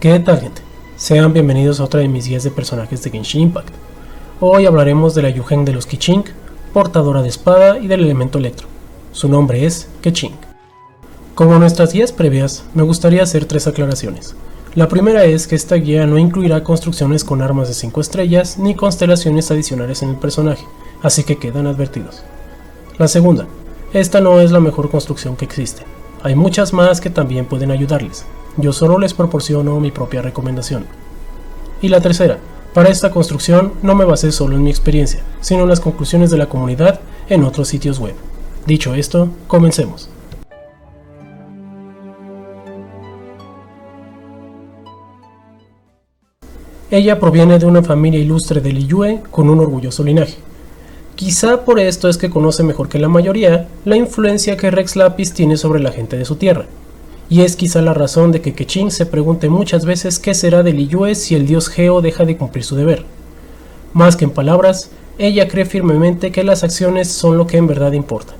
¿Qué tal, gente? Sean bienvenidos a otra de mis guías de personajes de Genshin Impact. Hoy hablaremos de la Yugen de los Keqing, portadora de espada y del elemento electro. Su nombre es Keqing. Como nuestras guías previas, me gustaría hacer 3 aclaraciones. La primera es que esta guía no incluirá construcciones con armas de 5 estrellas ni constelaciones adicionales en el personaje, así que quedan advertidos. La segunda, esta no es la mejor construcción que existe. Hay muchas más que también pueden ayudarles. Yo solo les proporciono mi propia recomendación. Y la tercera, para esta construcción no me basé solo en mi experiencia, sino en las conclusiones de la comunidad en otros sitios web. Dicho esto, comencemos. Ella proviene de una familia ilustre de Liyue con un orgulloso linaje. Quizá por esto es que conoce mejor que la mayoría la influencia que Rex Lapis tiene sobre la gente de su tierra. Y es quizá la razón de que Keqing se pregunte muchas veces qué será de Liyue si el dios Geo deja de cumplir su deber. Más que en palabras, ella cree firmemente que las acciones son lo que en verdad importa.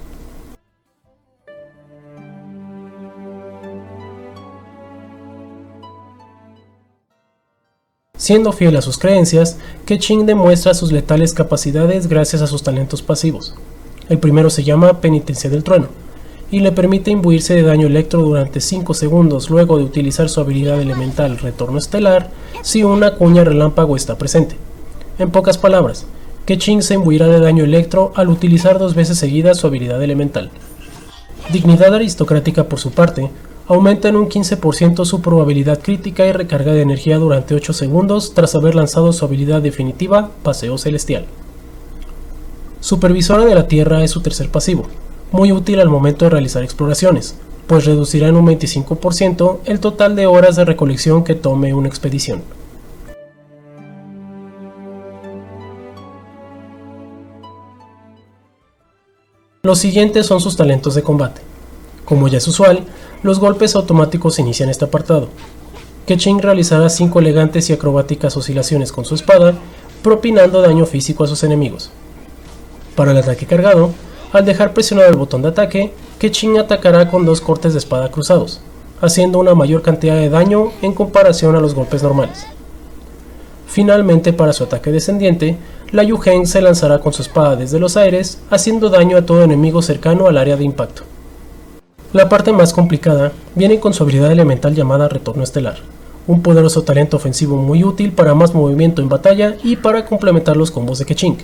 Siendo fiel a sus creencias, Keqing demuestra sus letales capacidades gracias a sus talentos pasivos. El primero se llama Penitencia del Trueno, y le permite imbuirse de daño electro durante 5 segundos luego de utilizar su habilidad elemental Retorno Estelar si una cuña relámpago está presente. En pocas palabras, Keqing se imbuirá de daño electro al utilizar 2 veces seguidas su habilidad elemental. Dignidad aristocrática por su parte, aumenta en un 15% su probabilidad crítica y recarga de energía durante 8 segundos tras haber lanzado su habilidad definitiva Paseo Celestial. Supervisora de la Tierra es su tercer pasivo, muy útil al momento de realizar exploraciones, pues reducirá en un 25% el total de horas de recolección que tome una expedición. Los siguientes son sus talentos de combate. Como ya es usual, los golpes automáticos inician este apartado. Keqing realizará 5 elegantes y acrobáticas oscilaciones con su espada, propinando daño físico a sus enemigos. Para el ataque cargado, al dejar presionado el botón de ataque, Keqing atacará con 2 cortes de espada cruzados, haciendo una mayor cantidad de daño en comparación a los golpes normales. Finalmente, para su ataque descendiente, la Yugen se lanzará con su espada desde los aires, haciendo daño a todo enemigo cercano al área de impacto. La parte más complicada viene con su habilidad elemental llamada Retorno Estelar, un poderoso talento ofensivo muy útil para más movimiento en batalla y para complementar los combos de Keqing.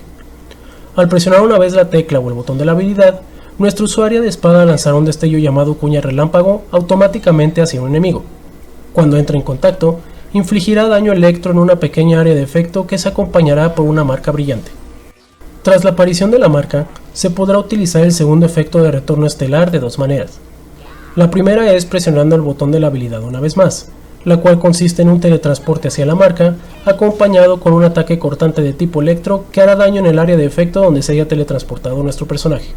Al presionar una vez la tecla o el botón de la habilidad, nuestro usuario de espada lanzará un destello llamado cuña relámpago automáticamente hacia un enemigo. Cuando entre en contacto, infligirá daño electro en una pequeña área de efecto que se acompañará por una marca brillante. Tras la aparición de la marca, se podrá utilizar el segundo efecto de retorno estelar de 2 maneras. La primera es presionando el botón de la habilidad una vez más, la cual consiste en un teletransporte hacia la marca, acompañado con un ataque cortante de tipo electro que hará daño en el área de efecto donde se haya teletransportado nuestro personaje.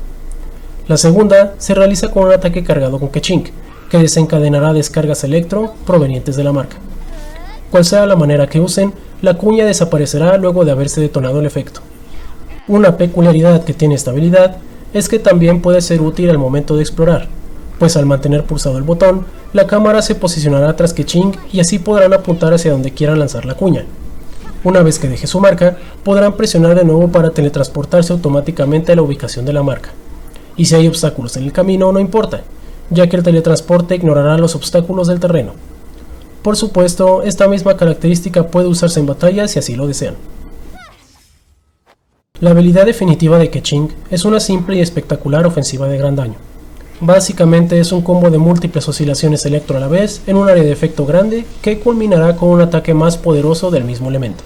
La segunda se realiza con un ataque cargado con Keqing, que desencadenará descargas electro provenientes de la marca. Cual sea la manera que usen, la cuña desaparecerá luego de haberse detonado el efecto. Una peculiaridad que tiene esta habilidad es que también puede ser útil al momento de explorar, pues al mantener pulsado el botón, la cámara se posicionará tras Keqing y así podrán apuntar hacia donde quieran lanzar la cuña. Una vez que deje su marca, podrán presionar de nuevo para teletransportarse automáticamente a la ubicación de la marca. Y si hay obstáculos en el camino, no importa, ya que el teletransporte ignorará los obstáculos del terreno. Por supuesto, esta misma característica puede usarse en batalla si así lo desean. La habilidad definitiva de Keqing es una simple y espectacular ofensiva de gran daño. Básicamente es un combo de múltiples oscilaciones electro a la vez en un área de efecto grande que culminará con un ataque más poderoso del mismo elemento.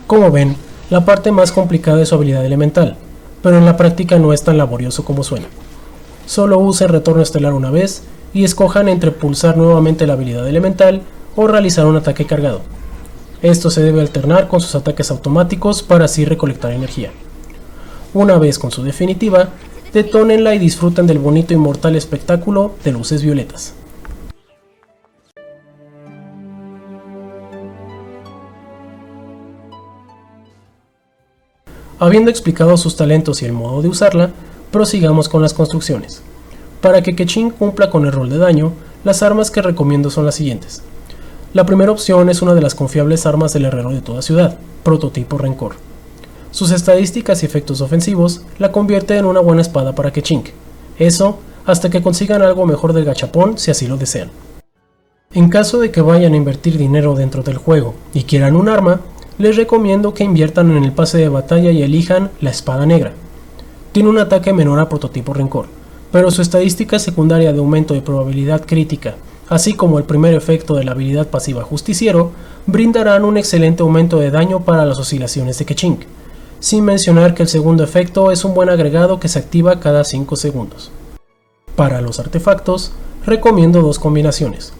Como ven, la parte más complicada es su habilidad elemental, pero en la práctica no es tan laborioso como suena. Solo usen Retorno Estelar una vez y escojan entre pulsar nuevamente la habilidad elemental o realizar un ataque cargado. Esto se debe alternar con sus ataques automáticos para así recolectar energía. Una vez con su definitiva, detónenla y disfruten del bonito y mortal espectáculo de luces violetas. Habiendo explicado sus talentos y el modo de usarla, prosigamos con las construcciones. Para que Keqing cumpla con el rol de daño, las armas que recomiendo son las siguientes. La primera opción es una de las confiables armas del herrero de toda ciudad, prototipo Rencor. Sus estadísticas y efectos ofensivos la convierten en una buena espada para Keqing. Eso, hasta que consigan algo mejor del gachapón si así lo desean. En caso de que vayan a invertir dinero dentro del juego y quieran un arma, les recomiendo que inviertan en el pase de batalla y elijan la espada negra. Tiene un ataque menor a prototipo Rencor, pero su estadística secundaria de aumento de probabilidad crítica, así como el primer efecto de la habilidad pasiva Justiciero, brindarán un excelente aumento de daño para las oscilaciones de Keqing, sin mencionar que el segundo efecto es un buen agregado que se activa cada 5 segundos. Para los artefactos, recomiendo dos combinaciones.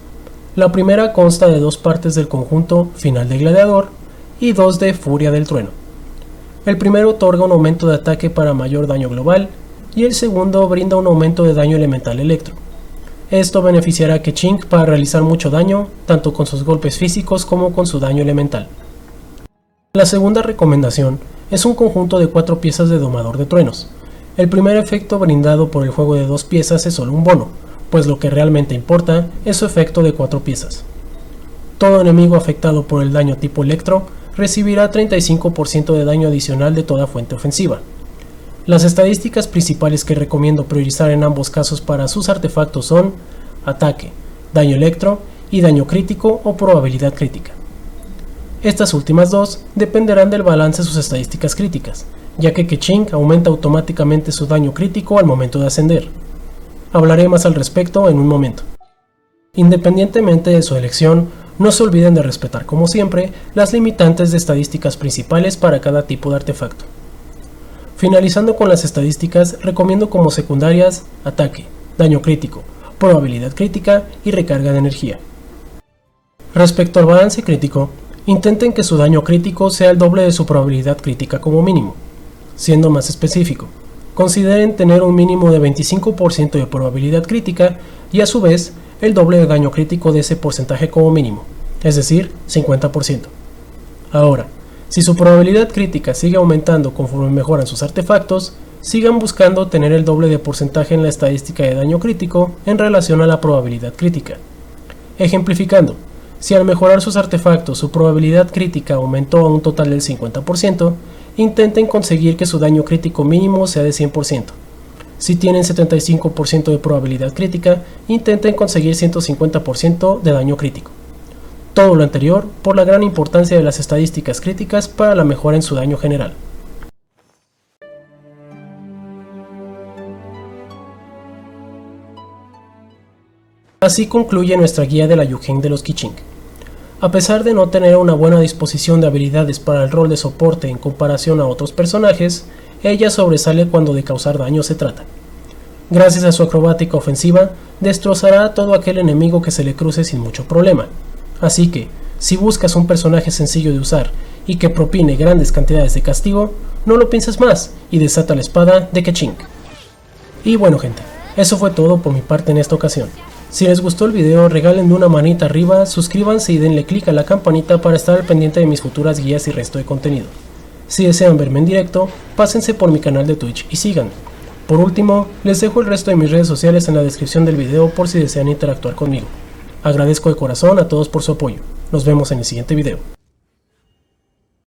La primera consta de 2 partes del conjunto Final de Gladiador y 2 de Furia del Trueno. El primero otorga un aumento de ataque para mayor daño global y el segundo brinda un aumento de daño elemental electro. Esto beneficiará a Keqing para realizar mucho daño, tanto con sus golpes físicos como con su daño elemental. La segunda recomendación es un conjunto de 4 piezas de Domador de Truenos. El primer efecto brindado por el juego de 2 piezas es solo un bono, pues lo que realmente importa es su efecto de 4 piezas. Todo enemigo afectado por el daño tipo electro recibirá 35% de daño adicional de toda fuente ofensiva. Las estadísticas principales que recomiendo priorizar en ambos casos para sus artefactos son ataque, daño electro y daño crítico o probabilidad crítica. Estas últimas dos dependerán del balance de sus estadísticas críticas, ya que Keqing aumenta automáticamente su daño crítico al momento de ascender. Hablaré más al respecto en un momento. Independientemente de su elección, no se olviden de respetar como siempre las limitantes de estadísticas principales para cada tipo de artefacto. Finalizando con las estadísticas, recomiendo como secundarias ataque, daño crítico, probabilidad crítica y recarga de energía. Respecto al balance crítico, intenten que su daño crítico sea el doble de su probabilidad crítica como mínimo. Siendo más específico, consideren tener un mínimo de 25% de probabilidad crítica y a su vez el doble de daño crítico de ese porcentaje como mínimo, es decir, 50%. Ahora, si su probabilidad crítica sigue aumentando conforme mejoran sus artefactos, sigan buscando tener el doble de porcentaje en la estadística de daño crítico en relación a la probabilidad crítica. Ejemplificando, si al mejorar sus artefactos su probabilidad crítica aumentó a un total del 50%, intenten conseguir que su daño crítico mínimo sea de 100%. Si tienen 75% de probabilidad crítica, intenten conseguir 150% de daño crítico. Todo lo anterior por la gran importancia de las estadísticas críticas para la mejora en su daño general. Así concluye nuestra guía de la Yu-Heng de los Keqing. A pesar de no tener una buena disposición de habilidades para el rol de soporte en comparación a otros personajes, ella sobresale cuando de causar daño se trata. Gracias a su acrobática ofensiva, destrozará a todo aquel enemigo que se le cruce sin mucho problema. Así que, si buscas un personaje sencillo de usar y que propine grandes cantidades de castigo, no lo pienses más y desata la espada de Keqing. Y bueno gente, eso fue todo por mi parte en esta ocasión. Si les gustó el video, regálenme una manita arriba, suscríbanse y denle click a la campanita para estar al pendiente de mis futuras guías y resto de contenido. Si desean verme en directo, pásense por mi canal de Twitch y síganme. Por último, les dejo el resto de mis redes sociales en la descripción del video por si desean interactuar conmigo. Agradezco de corazón a todos por su apoyo. Nos vemos en el siguiente video.